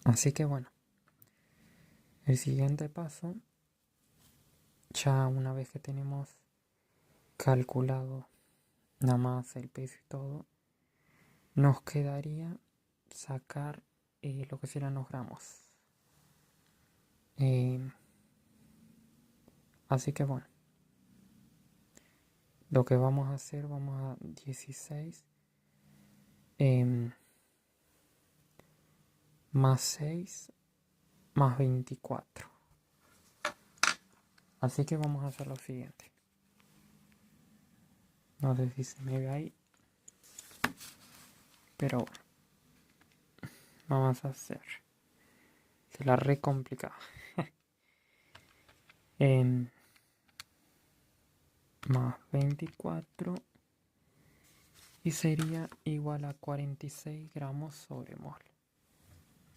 Así que bueno, el siguiente paso, ya una vez que tenemos calculado nada más el peso y todo, nos quedaría sacar lo que serán los gramos. Eh, Así que bueno, lo que vamos a hacer, vamos a 16 em, más 6 más 24. Así que vamos a hacer lo siguiente. No sé si se me ve ahí, pero bueno, vamos a hacer. Se la re complicada. Em, Más 24 y sería igual a 46 gramos sobre mol.